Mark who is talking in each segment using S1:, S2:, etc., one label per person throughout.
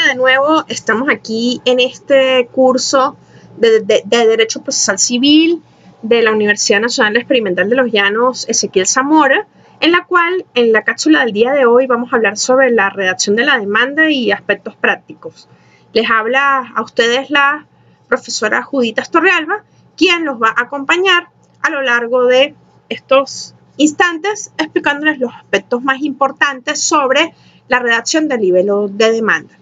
S1: Hola de nuevo, estamos aquí en este curso de Derecho Procesal Civil de la Universidad Nacional Experimental de los Llanos Ezequiel Zamora, en la cual en la cápsula del día de hoy vamos a hablar sobre la redacción de la demanda y aspectos prácticos. Les habla a ustedes la profesora Judith Astorrealba, quien los va a acompañar a lo largo de estos instantes explicándoles los aspectos más importantes sobre la redacción del libelo de demanda.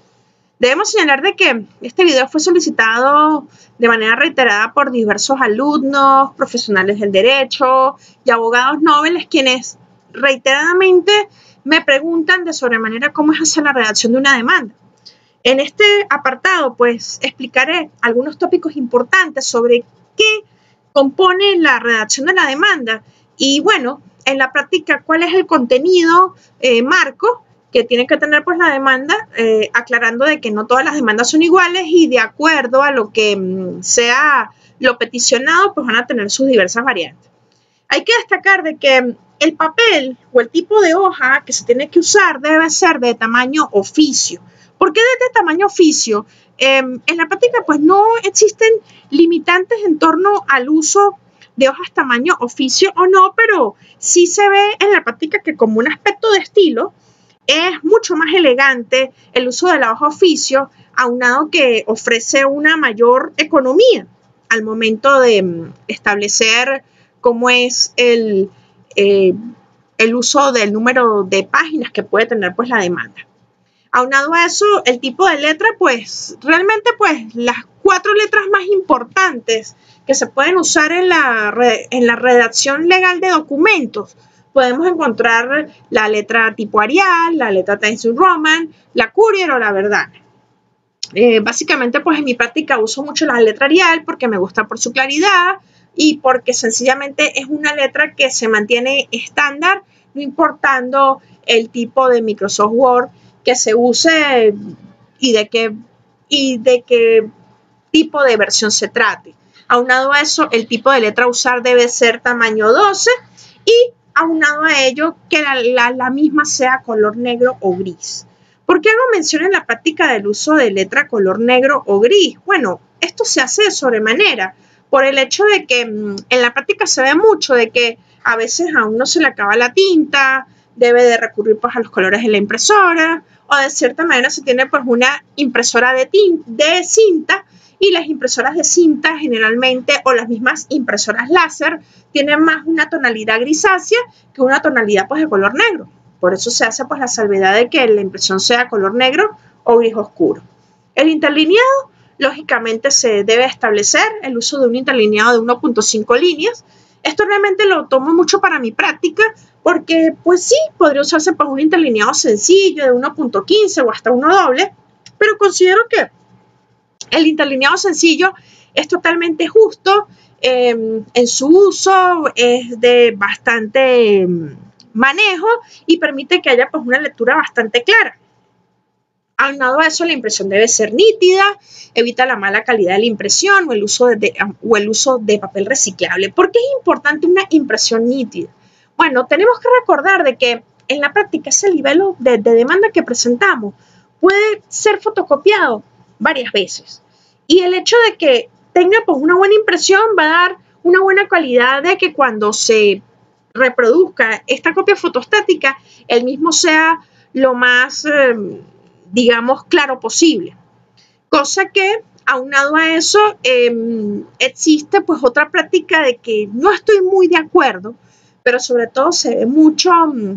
S1: Debemos señalar de que este video fue solicitado de manera reiterada por diversos alumnos, profesionales del derecho y abogados nobles, quienes reiteradamente me preguntan de sobremanera cómo es hacer la redacción de una demanda. En este apartado, pues, explicaré algunos tópicos importantes sobre qué compone la redacción de la demanda y, bueno, en la práctica, cuál es el contenido marco que tiene que tener pues la demanda, aclarando de que no todas las demandas son iguales y de acuerdo a lo que sea lo peticionado, pues van a tener sus diversas variantes. Hay que destacar de que el papel o el tipo de hoja que se tiene que usar debe ser de tamaño oficio. ¿Por qué de tamaño oficio? En la práctica pues no existen limitantes en torno al uso de hojas tamaño oficio o no, pero sí se ve en la práctica que como un aspecto de estilo es mucho más elegante el uso de la hoja oficio, aunado que ofrece una mayor economía al momento de establecer cómo es el uso del número de páginas que puede tener pues la demanda. Aunado a eso, el tipo de letra, pues realmente pues las 4 letras más importantes que se pueden usar en la redacción legal de documentos. Podemos encontrar la letra tipo Arial, la letra Times New Roman, la Courier o la Verdad. Básicamente, pues en mi práctica uso mucho la letra Arial porque me gusta por su claridad y porque sencillamente es una letra que se mantiene estándar, no importando el tipo de Microsoft Word que se use y de qué tipo de versión se trate. Aunado a eso, el tipo de letra a usar debe ser tamaño 12 y aunado a ello que la misma sea color negro o gris. ¿Por qué hago mención en la práctica del uso de letra color negro o gris? Bueno, esto se hace de sobremanera por el hecho de que en la práctica se ve mucho de que a veces a uno se le acaba la tinta, debe de recurrir pues a los colores de la impresora o de cierta manera se tiene pues una impresora de cinta y las impresoras de cinta generalmente o las mismas impresoras láser tienen más una tonalidad grisácea que una tonalidad pues de color negro. Por eso se hace pues la salvedad de que la impresión sea color negro o gris oscuro. El interlineado, lógicamente se debe establecer el uso de un interlineado de 1.5 líneas. Esto realmente lo tomo mucho para mi práctica porque pues sí, podría usarse pues un interlineado sencillo de 1.15 o hasta uno doble, pero considero que el interlineado sencillo es totalmente justo en su uso, es de bastante manejo y permite que haya pues una lectura bastante clara. Aunado a eso, la impresión debe ser nítida, evita la mala calidad de la impresión o el uso de papel reciclable. ¿Por qué es importante una impresión nítida? Bueno, tenemos que recordar de que en la práctica ese libelo de demanda que presentamos puede ser fotocopiado varias veces. Y el hecho de que tenga pues una buena impresión va a dar una buena calidad de que cuando se reproduzca esta copia fotostática, el mismo sea lo más, digamos, claro posible. Cosa que, aunado a eso, existe pues otra práctica de que no estoy muy de acuerdo, pero sobre todo se ve mucho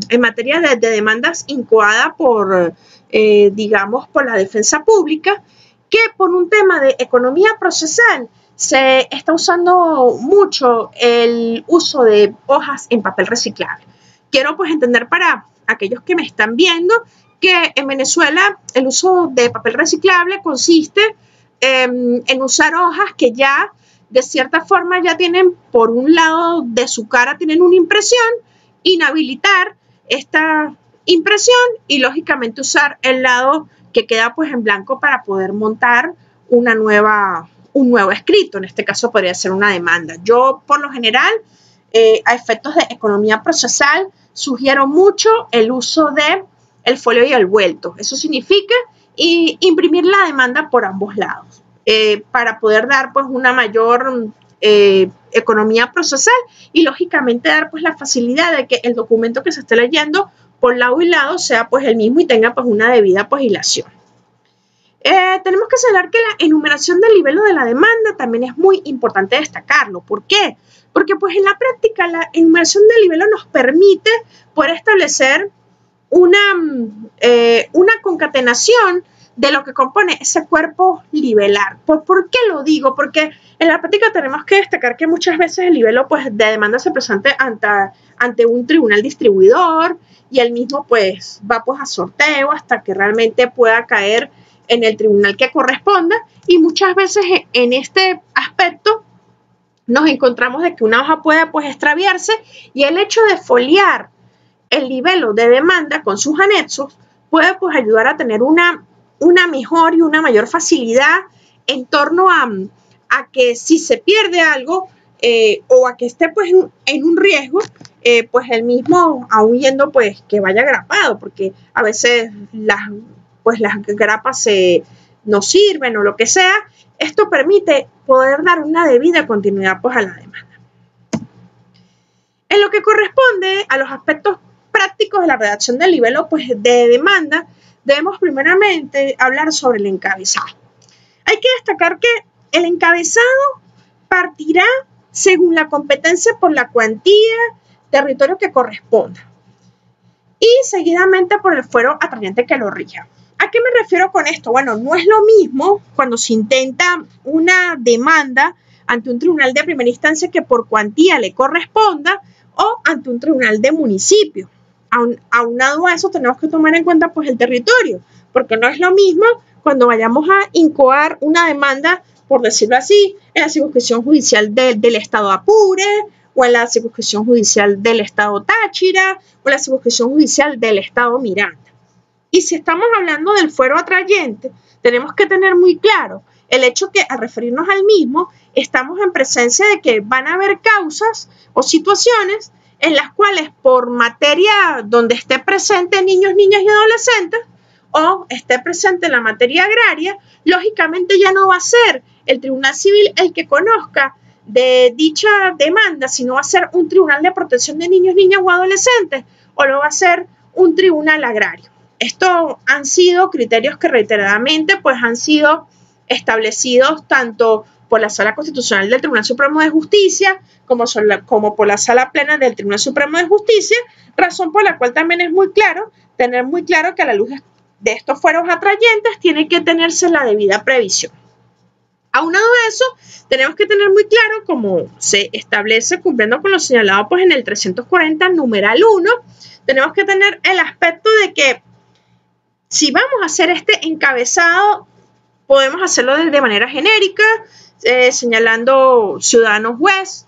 S1: en materia de demandas incoadas por, digamos, por la defensa pública, que por un tema de economía procesal se está usando mucho el uso de hojas en papel reciclable. Quiero pues entender para aquellos que me están viendo que en Venezuela el uso de papel reciclable consiste en usar hojas que ya de cierta forma ya tienen por un lado de su cara tienen una impresión, inhabilitar esta impresión y lógicamente usar el lado que queda pues en blanco para poder montar un nuevo escrito. En este caso podría ser una demanda. Yo por lo general a efectos de economía procesal sugiero mucho el uso de el folio y el vuelto. Eso significa y imprimir la demanda por ambos lados para poder dar pues una mayor economía procesal y lógicamente dar pues la facilidad de que el documento que se esté leyendo por lado y lado sea pues el mismo y tenga pues una debida pues hilación. Tenemos que señalar que la enumeración del nivel de la demanda también es muy importante destacarlo. ¿Por qué? Porque pues en la práctica la enumeración del nivel nos permite poder establecer una concatenación de lo que compone ese cuerpo libelar. ¿Por qué lo digo? Porque en la práctica tenemos que destacar que muchas veces el libelo pues, de demanda se presenta ante un tribunal distribuidor y el mismo pues va pues, a sorteo hasta que realmente pueda caer en el tribunal que corresponda y muchas veces en este aspecto nos encontramos de que una hoja puede pues extraviarse y el hecho de foliar el libelo de demanda con sus anexos puede pues ayudar a tener una mejor y una mayor facilidad en torno a que si se pierde algo o a que esté pues en un riesgo, pues el mismo aún yendo pues que vaya grapado, porque a veces las grapas no sirven o lo que sea. Esto permite poder dar una debida continuidad pues a la demanda. En lo que corresponde a los aspectos prácticos de la redacción del libelo pues, de demanda, debemos primeramente hablar sobre el encabezado. Hay que destacar que el encabezado partirá según la competencia por la cuantía, territorio que corresponda y seguidamente por el fuero atrayente que lo rija. ¿A qué me refiero con esto? Bueno, no es lo mismo cuando se intenta una demanda ante un tribunal de primera instancia que por cuantía le corresponda o ante un tribunal de municipio. Aunado a eso tenemos que tomar en cuenta pues el territorio, porque no es lo mismo cuando vayamos a incoar una demanda, por decirlo así, en la circunscripción judicial del estado Apure, o en la circunscripción judicial del estado Táchira, o en la circunscripción judicial del estado Miranda. Y si estamos hablando del fuero atrayente, tenemos que tener muy claro el hecho que al referirnos al mismo, estamos en presencia de que van a haber causas o situaciones en las cuales por materia donde esté presente niños, niñas y adolescentes o esté presente la materia agraria, lógicamente ya no va a ser el Tribunal Civil el que conozca de dicha demanda, sino va a ser un Tribunal de Protección de Niños, Niñas o Adolescentes o lo va a ser un Tribunal Agrario. Estos han sido criterios que reiteradamente pues, han sido establecidos tanto por la Sala Constitucional del Tribunal Supremo de Justicia como por la Sala Plena del Tribunal Supremo de Justicia, razón por la cual también es muy claro, tener muy claro que a la luz de estos fueros atrayentes tiene que tenerse la debida previsión. Aunado a eso, tenemos que tener muy claro, como se establece cumpliendo con lo señalado pues, en el 340 numeral 1, tenemos que tener el aspecto de que si vamos a hacer este encabezado, podemos hacerlo de manera genérica, señalando ciudadano juez.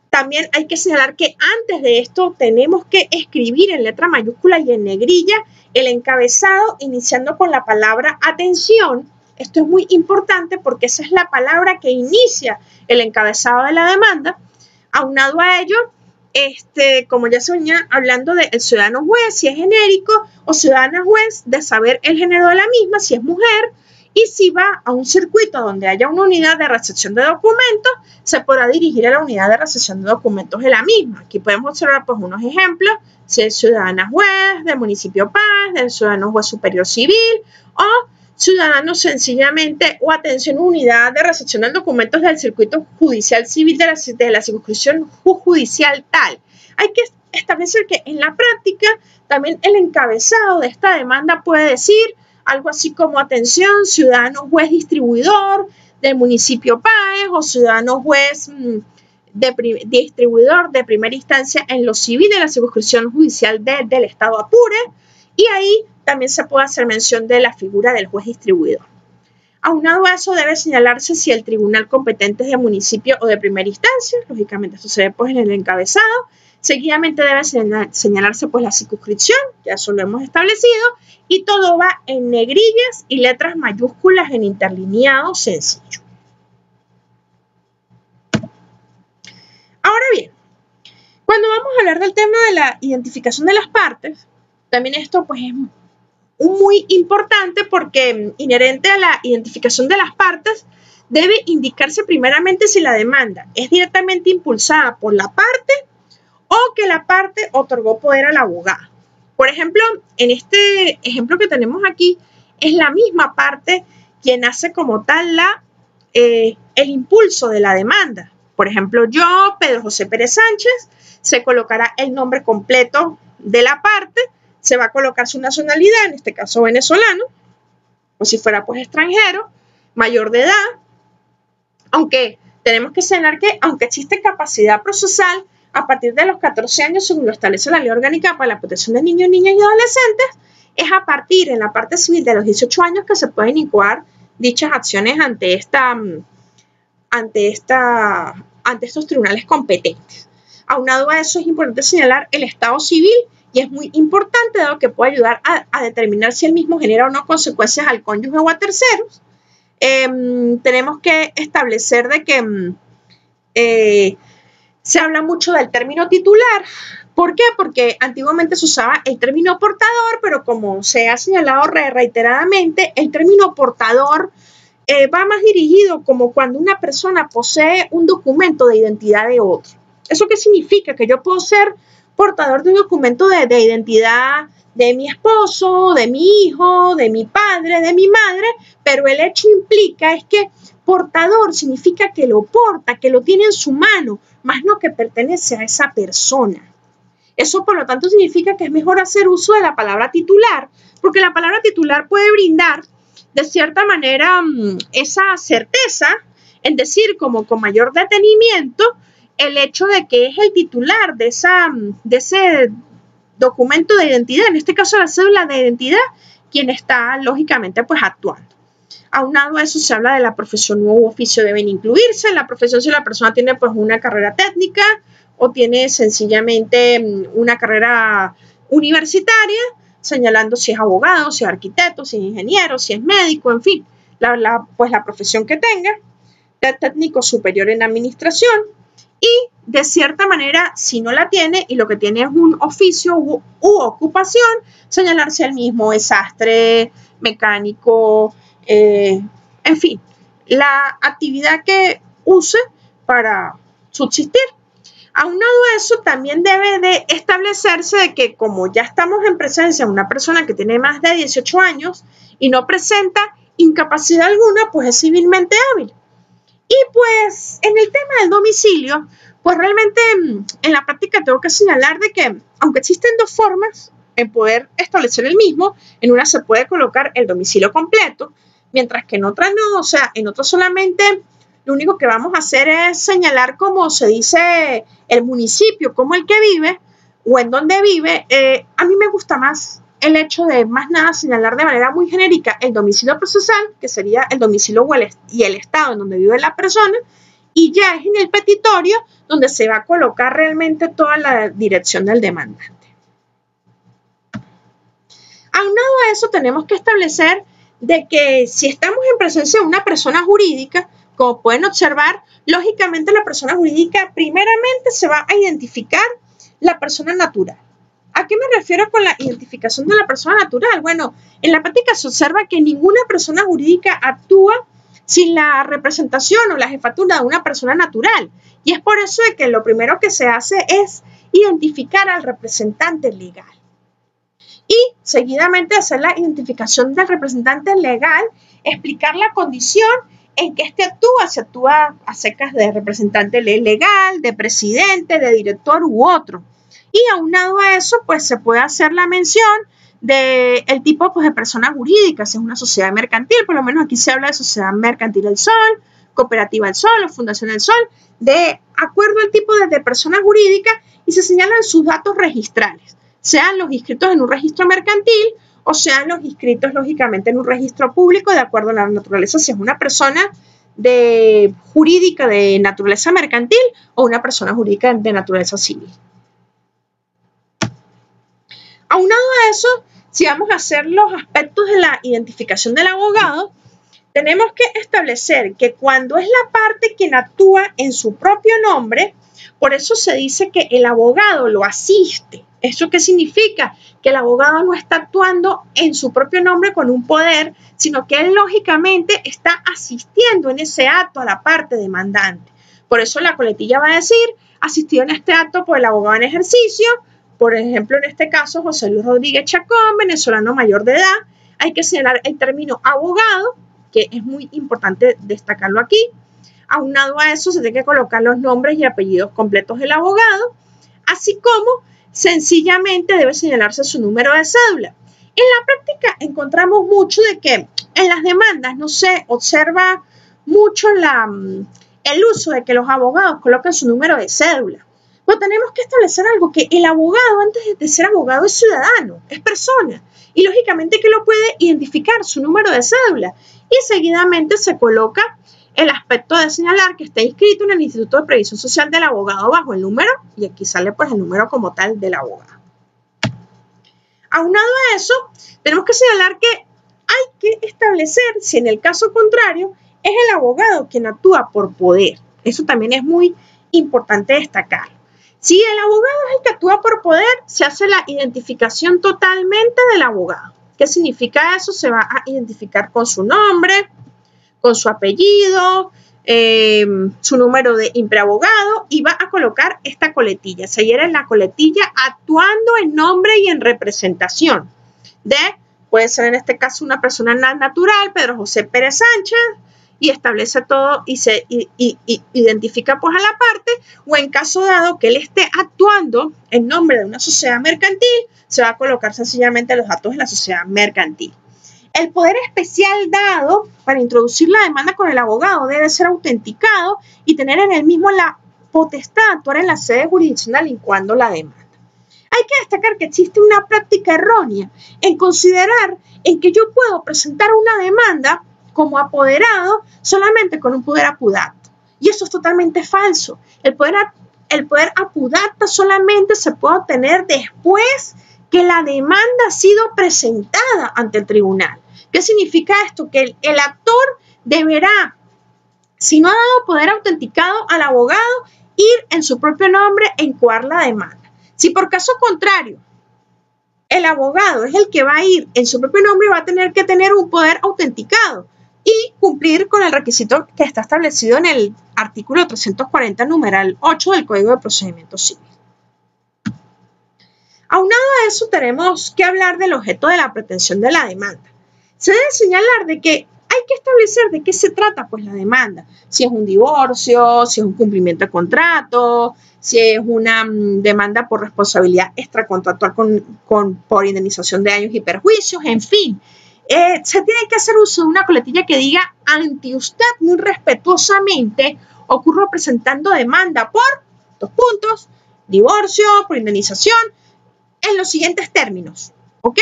S1: También hay que señalar que antes de esto tenemos que escribir en letra mayúscula y en negrilla el encabezado iniciando con la palabra atención. Esto es muy importante porque esa es la palabra que inicia el encabezado de la demanda. Aunado a ello, como ya se venía hablando del ciudadano juez, si es genérico, o ciudadana juez, de saber el género de la misma, si es mujer, y si va a un circuito donde haya una unidad de recepción de documentos, se podrá dirigir a la unidad de recepción de documentos de la misma. Aquí podemos observar pues, unos ejemplos, si es ciudadana juez, del municipio Paz, del ciudadano juez superior civil, o ciudadano sencillamente o atención unidad de recepción de documentos del circuito judicial civil de la circunscripción judicial tal. Hay que establecer que en la práctica también el encabezado de esta demanda puede decir algo así como atención, ciudadano juez distribuidor del municipio Páez o ciudadano juez distribuidor de primera instancia en lo civil de la circunscripción judicial del estado Apure, y ahí también se puede hacer mención de la figura del juez distribuidor. Aunado a eso, debe señalarse si el tribunal competente es de municipio o de primera instancia. Lógicamente, esto se ve pues, en el encabezado. Seguidamente debe señalarse pues, la circunscripción, ya eso lo hemos establecido, y todo va en negrillas y letras mayúsculas en interlineado sencillo. Ahora bien, cuando vamos a hablar del tema de la identificación de las partes, también esto pues, es muy importante porque inherente a la identificación de las partes, debe indicarse primeramente si la demanda es directamente impulsada por la parte o que la parte otorgó poder al abogado. Por ejemplo, en este ejemplo que tenemos aquí, es la misma parte quien hace como tal el impulso de la demanda. Por ejemplo, yo, Pedro José Pérez Sánchez, se colocará el nombre completo de la parte, se va a colocar su nacionalidad, en este caso venezolano, o si fuera pues extranjero, mayor de edad, aunque tenemos que señalar que aunque existe capacidad procesal, a partir de los 14 años, según lo establece la Ley Orgánica para la Protección de Niños, Niñas y Adolescentes, es a partir en la parte civil de los 18 años que se pueden incoar dichas acciones ante estos tribunales competentes. Aunado a eso, es importante señalar el estado civil y es muy importante dado que puede ayudar a determinar si el mismo genera o no consecuencias al cónyuge o a terceros. Tenemos que establecer de que se habla mucho del término titular. ¿Por qué? Porque antiguamente se usaba el término portador, pero como se ha señalado reiteradamente, el término portador va más dirigido como cuando una persona posee un documento de identidad de otro. ¿Eso qué significa? Que yo puedo ser portador de un documento de identidad de mi esposo, de mi hijo, de mi padre, de mi madre, pero el hecho implica es que portador significa que lo porta, que lo tiene en su mano, más no que pertenece a esa persona. Eso, por lo tanto, significa que es mejor hacer uso de la palabra titular, porque la palabra titular puede brindar, de cierta manera, esa certeza, en decir, como con mayor detenimiento, el hecho de que es el titular de ese documento de identidad, en este caso la cédula de identidad, quien está, lógicamente, pues actuando. Aunado a eso, se habla de la profesión u oficio deben incluirse. En la profesión, si la persona tiene pues una carrera técnica o tiene sencillamente una carrera universitaria, señalando si es abogado, si es arquitecto, si es ingeniero, si es médico, en fin, pues la profesión que tenga, de técnico superior en administración y de cierta manera, si no la tiene y lo que tiene es un oficio u ocupación, señalarse el mismo, es sastre, mecánico, en fin, la actividad que use para subsistir. Aunado a eso, también debe de establecerse de que como ya estamos en presencia de una persona que tiene más de 18 años y no presenta incapacidad alguna, pues es civilmente hábil. Y pues en el tema del domicilio, pues realmente en la práctica tengo que señalar de que aunque existen dos formas en poder establecer el mismo, en una se puede colocar el domicilio completo, mientras que en otra no, o sea, en otra solamente lo único que vamos a hacer es señalar como se dice el municipio, como el que vive o en donde vive. A mí me gusta más el hecho de más nada señalar de manera muy genérica el domicilio procesal, que sería el domicilio y el estado en donde vive la persona, y ya es en el petitorio donde se va a colocar realmente toda la dirección del demandante. Aunado a eso, tenemos que establecer de que si estamos en presencia de una persona jurídica, como pueden observar, lógicamente la persona jurídica primeramente se va a identificar la persona natural. ¿A qué me refiero con la identificación de la persona natural? Bueno, en la práctica se observa que ninguna persona jurídica actúa sin la representación o la jefatura de una persona natural. Y es por eso de que lo primero que se hace es identificar al representante legal. Y seguidamente hacer la identificación del representante legal, explicar la condición en que éste actúa, se actúa a secas de representante legal, de presidente, de director u otro. Y aunado a eso, pues se puede hacer la mención del tipo pues, de persona jurídica, si es una sociedad mercantil, por lo menos aquí se habla de Sociedad Mercantil del Sol, Cooperativa del Sol o Fundación del Sol, de acuerdo al tipo de persona jurídica y se señalan sus datos registrales, sean los inscritos en un registro mercantil o sean los inscritos lógicamente en un registro público de acuerdo a la naturaleza, si es una persona jurídica de naturaleza mercantil o una persona jurídica de naturaleza civil. Aunado a eso, si vamos a hacer los aspectos de la identificación del abogado, tenemos que establecer que cuando es la parte quien actúa en su propio nombre, por eso se dice que el abogado lo asiste. ¿Eso qué significa? Que el abogado no está actuando en su propio nombre con un poder, sino que él lógicamente está asistiendo en ese acto a la parte demandante. Por eso la coletilla va a decir, asistido en este acto por el abogado en ejercicio, por ejemplo, en este caso, José Luis Rodríguez Chacón, venezolano mayor de edad. Hay que señalar el término abogado, que es muy importante destacarlo aquí. Aunado a eso, se tiene que colocar los nombres y apellidos completos del abogado, así como sencillamente debe señalarse su número de cédula. En la práctica encontramos mucho de que en las demandas no se observa mucho el uso de que los abogados colocan su número de cédula. Pero tenemos que establecer algo, que el abogado antes de ser abogado es ciudadano, es persona. Y lógicamente que lo puede identificar su número de cédula. Y seguidamente se coloca el aspecto de señalar que está inscrito en el Instituto de Previsión Social del abogado bajo el número, y aquí sale pues el número como tal del abogado. Aunado a eso, tenemos que señalar que hay que establecer si en el caso contrario es el abogado quien actúa por poder. Eso también es muy importante destacar. Si el abogado es el que actúa por poder, se hace la identificación totalmente del abogado. ¿Qué significa eso? Se va a identificar con su nombre, con su apellido, su número de impreabogado, y va a colocar esta coletilla. Se hiere en la coletilla actuando en nombre y en representación de, puede ser en este caso una persona natural, Pedro José Pérez Sánchez, y establece todo y se identifica pues a la parte, o en caso dado que él esté actuando en nombre de una sociedad mercantil, se va a colocar sencillamente los datos de la sociedad mercantil. El poder especial dado para introducir la demanda con el abogado debe ser autenticado y tener en el mismo la potestad de actuar en la sede jurisdiccional incoando la demanda. Hay que destacar que existe una práctica errónea en considerar en que yo puedo presentar una demanda como apoderado solamente con un poder apudacta. Y eso es totalmente falso. El poder apudacta solamente se puede obtener después que la demanda ha sido presentada ante el tribunal. ¿Qué significa esto? Que el actor deberá, si no ha dado poder autenticado al abogado, ir en su propio nombre e incoar la demanda. Si por caso contrario, el abogado es el que va a ir en su propio nombre, va a tener que tener un poder autenticado y cumplir con el requisito que está establecido en el artículo 340, numeral 8 del Código de Procedimiento Civil. Aunado a eso, tenemos que hablar del objeto de la pretensión de la demanda. Se debe señalar de que hay que establecer de qué se trata pues la demanda. Si es un divorcio, si es un cumplimiento de contrato, si es una demanda por responsabilidad extracontractual por indemnización de daños y perjuicios, en fin. Se tiene que hacer uso de una coletilla que diga ante usted muy respetuosamente ocurro presentando demanda por, divorcio, por indemnización, en los siguientes términos, ¿ok?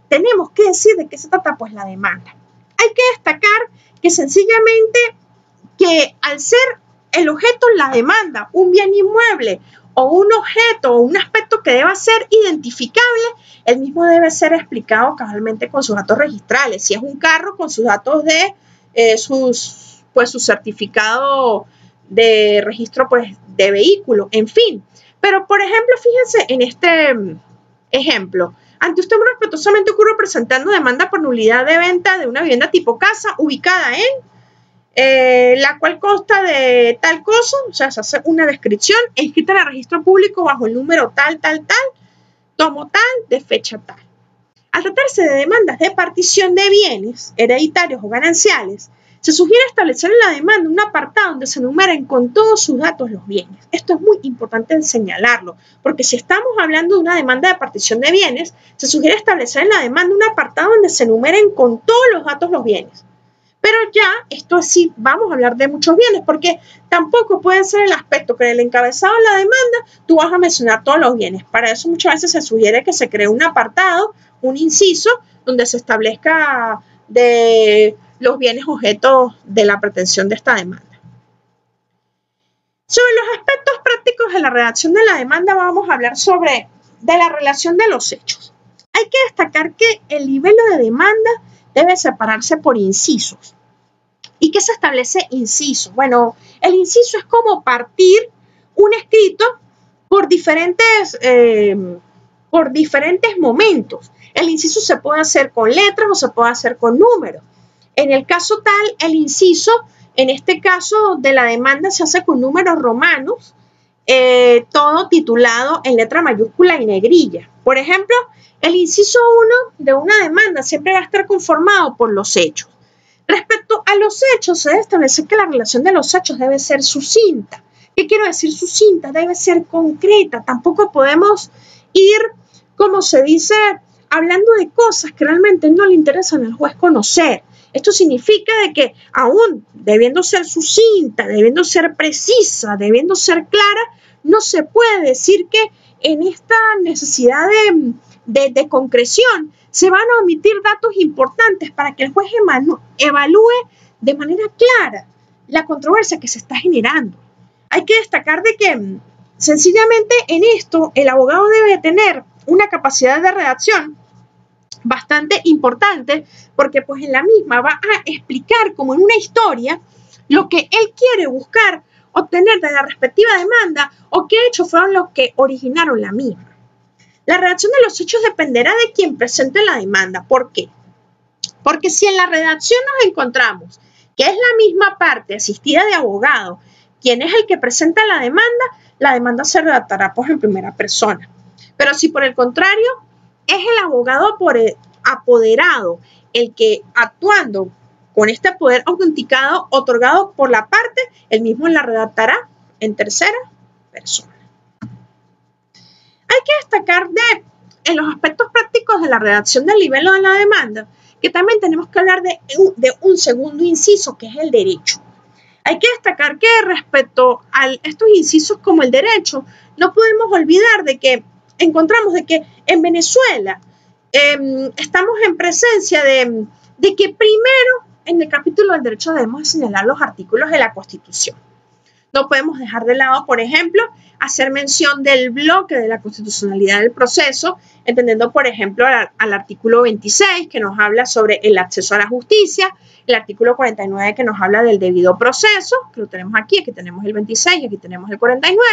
S1: Tenemos que decir de qué se trata pues la demanda. Hay que destacar que sencillamente que al ser el objeto la demanda, un bien inmueble o un objeto o un aspecto que deba ser identificable, el mismo debe ser explicado cabalmente con sus datos registrales. Si es un carro, con sus datos de su certificado de registro pues, de vehículo, en fin. Pero, por ejemplo, fíjense en este ejemplo. Ante usted muy respetuosamente ocurre presentando demanda por nulidad de venta de una vivienda tipo casa ubicada en la cual consta de tal cosa, o sea, se hace una descripción, inscrita en el registro público bajo el número tal, tomo tal, de fecha tal. Al tratarse de demandas de partición de bienes hereditarios o gananciales, se sugiere establecer en la demanda un apartado donde se enumeren con todos sus datos los bienes. Esto es muy importante señalarlo, porque si estamos hablando de una demanda de partición de bienes, se sugiere establecer en la demanda un apartado donde se enumeren con todos los datos los bienes. Pero ya, esto sí, vamos a hablar de muchos bienes, porque tampoco puede ser el aspecto que en el encabezado de la demanda tú vas a mencionar todos los bienes. Para eso muchas veces se sugiere que se cree un apartado, un inciso, donde se establezca de los bienes objeto de la pretensión de esta demanda. Sobre los aspectos prácticos de la redacción de la demanda vamos a hablar de la relación de los hechos. Hay que destacar que el libelo de demanda debe separarse por incisos. ¿Y qué se establece inciso? Bueno, el inciso es como partir un escrito por diferentes momentos. El inciso se puede hacer con letras o se puede hacer con números. En el caso tal, el inciso, en este caso de la demanda, se hace con números romanos, todo titulado en letra mayúscula y negrilla. Por ejemplo, el inciso 1 de una demanda siempre va a estar conformado por los hechos. Respecto a los hechos, se debe establecer que la relación de los hechos debe ser sucinta. ¿Qué quiero decir sucinta? Debe ser concreta. Tampoco podemos ir, como se dice, hablando de cosas que realmente no le interesan al juez conocer. Esto significa de que aún debiendo ser sucinta, debiendo ser precisa, debiendo ser clara, no se puede decir que en esta necesidad de concreción se van a omitir datos importantes para que el juez evalúe de manera clara la controversia que se está generando. Hay que destacar de que sencillamente en esto el abogado debe tener una capacidad de redacción bastante importante, porque pues en la misma va a explicar como en una historia lo que él quiere buscar obtener de la respectiva demanda o qué hechos fueron los que originaron la misma. La redacción de los hechos dependerá de quien presente la demanda. ¿Por qué? Porque si en la redacción nos encontramos que es la misma parte asistida de abogado quien es el que presenta la demanda se redactará pues en primera persona. Pero si por el contrario es el abogado apoderado el que actuando con este poder autenticado otorgado por la parte, él mismo la redactará en tercera persona. Hay que destacar en los aspectos prácticos de la redacción del libelo de la demanda que también tenemos que hablar de un segundo inciso, que es el derecho. Hay que destacar que respecto a estos incisos como el derecho, no podemos olvidar de que encontramos de que en Venezuela estamos en presencia de que primero en el capítulo del derecho debemos señalar los artículos de la Constitución. No podemos dejar de lado, por ejemplo, hacer mención del bloque de la constitucionalidad del proceso, entendiendo, por ejemplo, al artículo 26, que nos habla sobre el acceso a la justicia, el artículo 49, que nos habla del debido proceso, que lo tenemos aquí tenemos el 26, aquí tenemos el 49,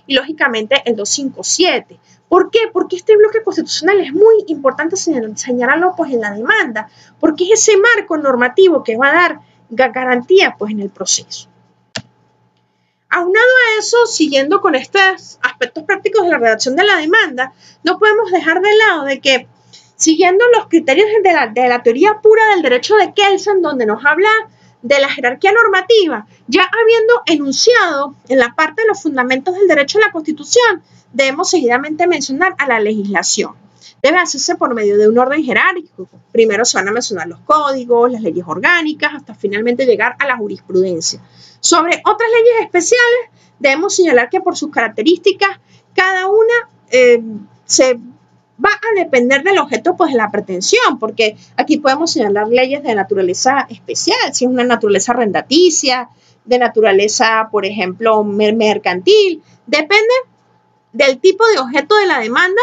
S1: y lógicamente el 257. ¿Por qué? Porque este bloque constitucional es muy importante señalarlo pues, en la demanda, porque es ese marco normativo que va a dar garantía pues, en el proceso. Aunado a eso, siguiendo con estos aspectos prácticos de la redacción de la demanda, no podemos dejar de lado de que, siguiendo los criterios de la teoría pura del derecho de Kelsen, donde nos habla de la jerarquía normativa, ya habiendo enunciado en la parte de los fundamentos del derecho de la Constitución, debemos seguidamente mencionar a la legislación. Debe hacerse por medio de un orden jerárquico. Primero se van a mencionar los códigos, las leyes orgánicas, hasta finalmente llegar a la jurisprudencia. Sobre otras leyes especiales, debemos señalar que por sus características, cada una se va a depender del objeto pues, de la pretensión, porque aquí podemos señalar leyes de naturaleza especial, si es una naturaleza arrendaticia, de naturaleza, por ejemplo, mercantil. Depende del tipo de objeto de la demanda,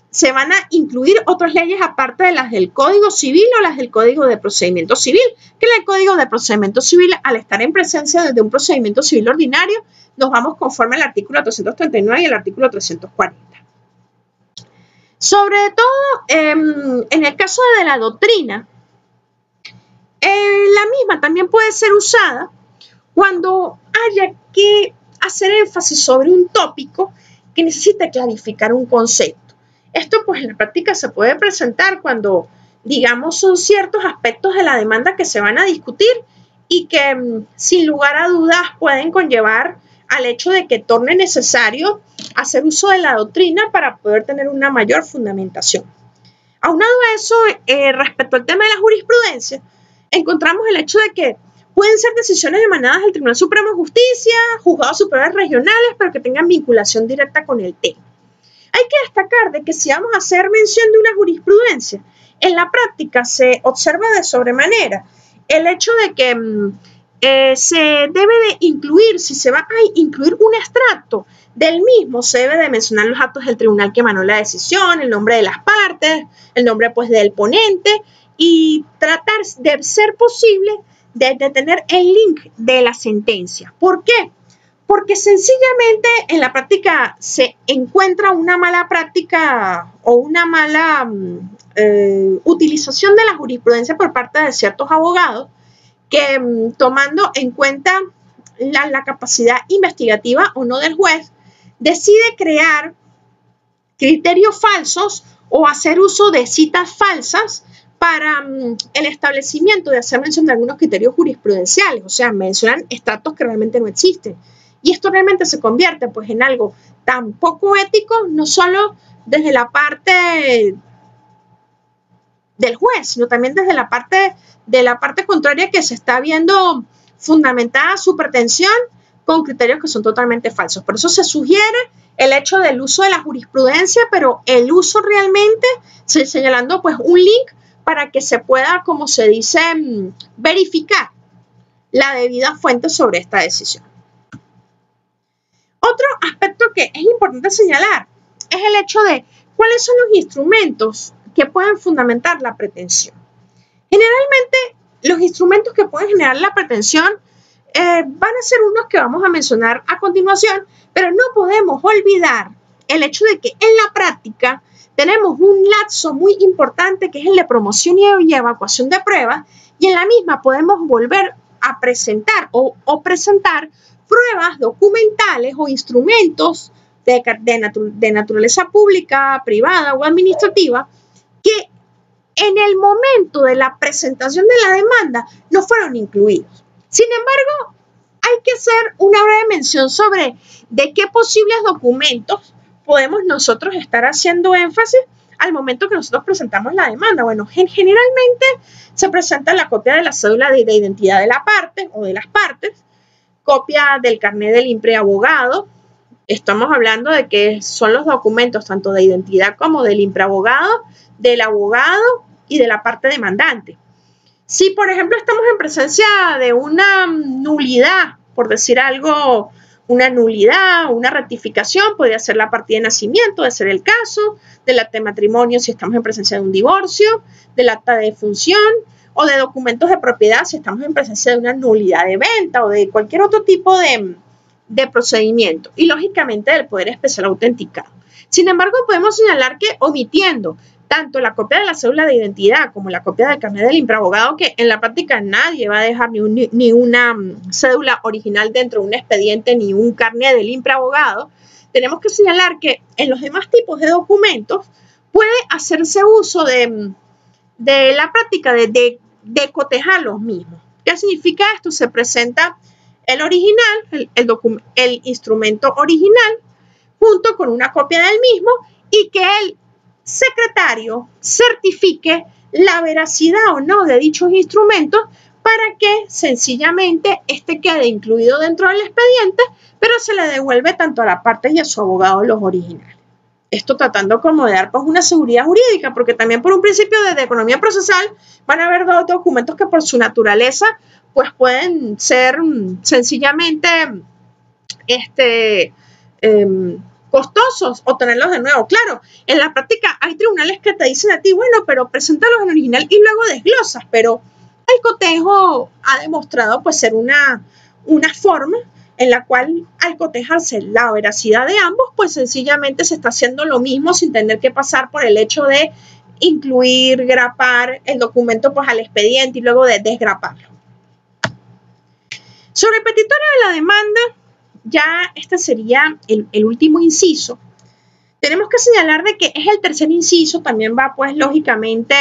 S1: se van a incluir otras leyes aparte de las del Código Civil o las del Código de Procedimiento Civil, que en el Código de Procedimiento Civil, al estar en presencia de un procedimiento civil ordinario, nos vamos conforme al artículo 339 y el artículo 340. Sobre todo, en el caso de la doctrina, la misma también puede ser usada cuando haya que hacer énfasis sobre un tópico que necesita clarificar un concepto. Esto pues en la práctica se puede presentar cuando, digamos, son ciertos aspectos de la demanda que se van a discutir y que sin lugar a dudas pueden conllevar al hecho de que torne necesario hacer uso de la doctrina para poder tener una mayor fundamentación. Aunado a eso, respecto al tema de la jurisprudencia, encontramos el hecho de que pueden ser decisiones emanadas del Tribunal Supremo de Justicia, juzgados superiores regionales, pero que tengan vinculación directa con el tema. Hay que destacar de que si vamos a hacer mención de una jurisprudencia, en la práctica se observa de sobremanera el hecho de que se debe de incluir, si se va a incluir un extracto del mismo, se debe de mencionar los actos del tribunal que emanó la decisión, el nombre de las partes, el nombre pues del ponente, y tratar de ser posible de tener el link de la sentencia. ¿Por qué? Porque sencillamente en la práctica se encuentra una mala práctica o una mala utilización de la jurisprudencia por parte de ciertos abogados que tomando en cuenta la capacidad investigativa o no del juez, decide crear criterios falsos o hacer uso de citas falsas para el establecimiento de hacer mención de algunos criterios jurisprudenciales, o sea, mencionan estratos que realmente no existen. Y esto realmente se convierte pues en algo tan poco ético, no solo desde la parte del juez, sino también desde la parte contraria que se está viendo fundamentada su pretensión con criterios que son totalmente falsos. Por eso se sugiere el hecho del uso de la jurisprudencia, pero el uso realmente señalando pues un link para que se pueda, como se dice, verificar la debida fuente sobre esta decisión. Otro aspecto que es importante señalar es el hecho de cuáles son los instrumentos que pueden fundamentar la pretensión. Generalmente, los instrumentos que pueden generar la pretensión van a ser unos que vamos a mencionar a continuación, pero no podemos olvidar el hecho de que en la práctica tenemos un lapso muy importante que es el de promoción y evacuación de pruebas, y en la misma podemos volver a presentar o presentar pruebas documentales o instrumentos de naturaleza pública, privada o administrativa que en el momento de la presentación de la demanda no fueron incluidos. Sin embargo, hay que hacer una breve mención sobre de qué posibles documentos podemos nosotros estar haciendo énfasis al momento que nosotros presentamos la demanda. Bueno, generalmente se presenta la copia de la cédula de identidad de la parte o de las partes, copia del carnet del impreabogado. Estamos hablando de que son los documentos tanto de identidad como del impreabogado, del abogado y de la parte demandante. Si, por ejemplo, estamos en presencia de una nulidad, por decir algo, una nulidad o una rectificación, podría ser la partida de nacimiento, de ser el caso, del acta de matrimonio si estamos en presencia de un divorcio, del acta de defunción o de documentos de propiedad si estamos en presencia de una nulidad de venta o de cualquier otro tipo de procedimiento y, lógicamente, del poder especial autenticado. Sin embargo, podemos señalar que omitiendo tanto la copia de la cédula de identidad como la copia del carnet del impreabogado, que en la práctica nadie va a dejar ni una cédula original dentro de un expediente ni un carnet del impreabogado, tenemos que señalar que en los demás tipos de documentos puede hacerse uso de la práctica de cotejar los mismos. ¿Qué significa esto? Se presenta el original, el instrumento original, junto con una copia del mismo y que el secretario certifique la veracidad o no de dichos instrumentos para que sencillamente este quede incluido dentro del expediente, pero se le devuelve tanto a la parte y a su abogado los originales. Esto tratando como de dar pues una seguridad jurídica, porque también por un principio de economía procesal van a haber dos documentos que por su naturaleza pues pueden ser sencillamente costosos o tenerlos de nuevo. Claro, en la práctica hay tribunales que te dicen a ti, bueno, pero preséntalos en original y luego desglosas, pero el cotejo ha demostrado pues ser una forma en la cual al cotejarse la veracidad de ambos, pues sencillamente se está haciendo lo mismo sin tener que pasar por el hecho de incluir, grapar el documento pues al expediente y luego de desgraparlo. Sobre el petitorio de la demanda, ya este sería el último inciso. Tenemos que señalar de que es el tercer inciso, también va pues lógicamente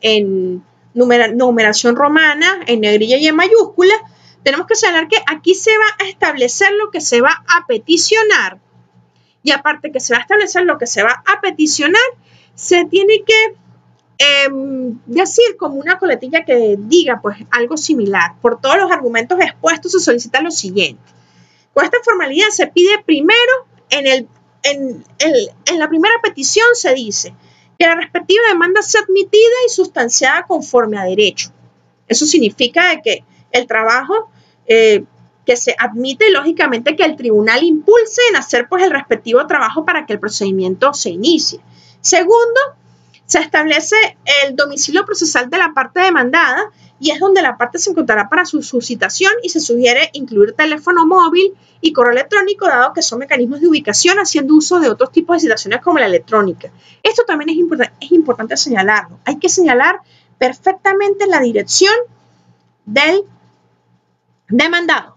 S1: en numeración romana, en negrilla y en mayúscula. Tenemos que señalar que aquí se va a establecer lo que se va a peticionar. Y aparte que se va a establecer lo que se va a peticionar, se tiene que decir como una coletilla que diga pues algo similar. Por todos los argumentos expuestos se solicita lo siguiente. Con esta formalidad se pide primero, en la primera petición se dice que la respectiva demanda sea admitida y sustanciada conforme a derecho. Eso significa de que el trabajo que se admite, lógicamente, que el tribunal impulse en hacer pues el respectivo trabajo para que el procedimiento se inicie. Segundo, Se establece el domicilio procesal de la parte demandada y es donde la parte se encontrará para su suscitación y se sugiere incluir teléfono móvil y correo electrónico, dado que son mecanismos de ubicación haciendo uso de otros tipos de citaciones como la electrónica. Esto también es importante señalarlo. Hay que señalar perfectamente la dirección del demandado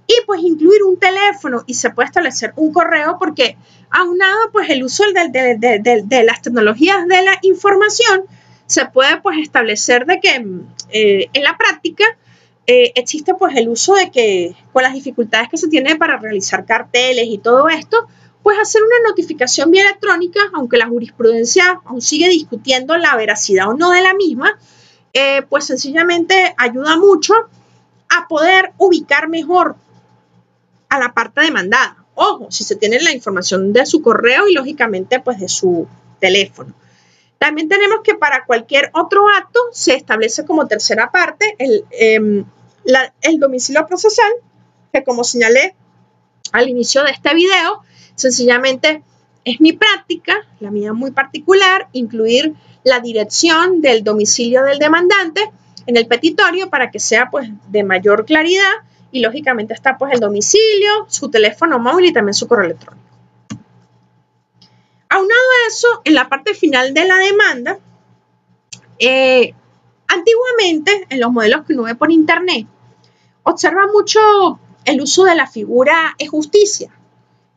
S1: y pues incluir un teléfono y se puede establecer un correo porque aunado pues el uso de las tecnologías de la información se puede pues establecer de que en la práctica existe pues el uso de que con las dificultades que se tiene para realizar carteles y todo esto, pues hacer una notificación vía electrónica, aunque la jurisprudencia aún sigue discutiendo la veracidad o no de la misma, pues sencillamente ayuda mucho a poder ubicar mejor a la parte demandada. Ojo, si se tiene la información de su correo y lógicamente pues de su teléfono. También tenemos que para cualquier otro acto se establece como tercera parte el domicilio procesal, que como señalé al inicio de este video, sencillamente es mi práctica, la mía muy particular, incluir la dirección del domicilio del demandante en el petitorio para que sea pues de mayor claridad y lógicamente está pues el domicilio, su teléfono móvil y también su correo electrónico. Aunado a eso, en la parte final de la demanda, antiguamente en los modelos que uno ve por internet, observa mucho el uso de la figura es justicia.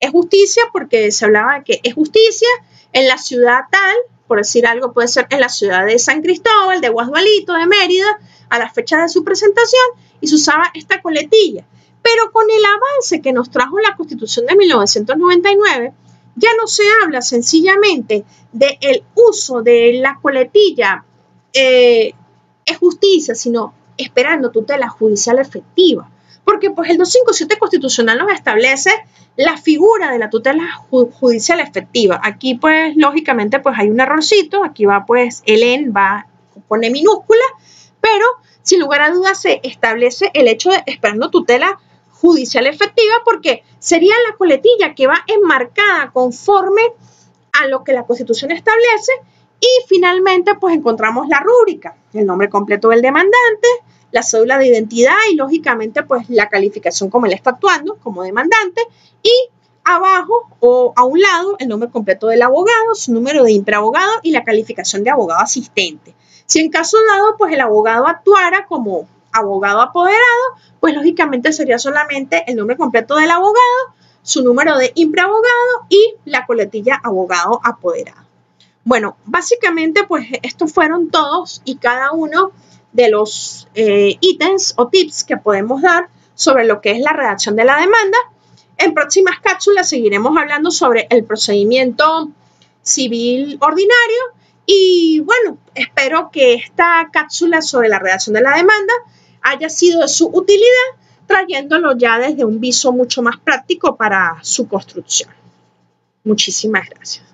S1: Es justicia porque se hablaba de que es justicia en la ciudad tal, por decir algo, puede ser en la ciudad de San Cristóbal, de Guasdualito, de Mérida, a la fecha de su presentación, y se usaba esta coletilla. Pero con el avance que nos trajo la Constitución de 1999, ya no se habla sencillamente del uso de la coletilla es justicia, sino esperando tutela judicial efectiva. Porque pues el 257 constitucional nos establece la figura de la tutela judicial efectiva. Aquí pues lógicamente pues hay un errorcito, aquí va pues el en va pone minúscula, pero sin lugar a dudas se establece el hecho de esperando tutela judicial efectiva porque sería la coletilla que va enmarcada conforme a lo que la Constitución establece y finalmente pues encontramos la rúbrica, el nombre completo del demandante, la cédula de identidad y lógicamente pues la calificación como él está actuando como demandante y abajo o a un lado el nombre completo del abogado, su número de impreabogado y la calificación de abogado asistente. Si en caso dado pues el abogado actuara como abogado apoderado, pues lógicamente sería solamente el nombre completo del abogado, su número de impreabogado y la coletilla abogado apoderado. Bueno, básicamente pues estos fueron todos y cada uno de los ítems o tips que podemos dar sobre lo que es la redacción de la demanda. En próximas cápsulas seguiremos hablando sobre el procedimiento civil ordinario y bueno, espero que esta cápsula sobre la redacción de la demanda haya sido de su utilidad, trayéndolo ya desde un viso mucho más práctico para su construcción. Muchísimas gracias.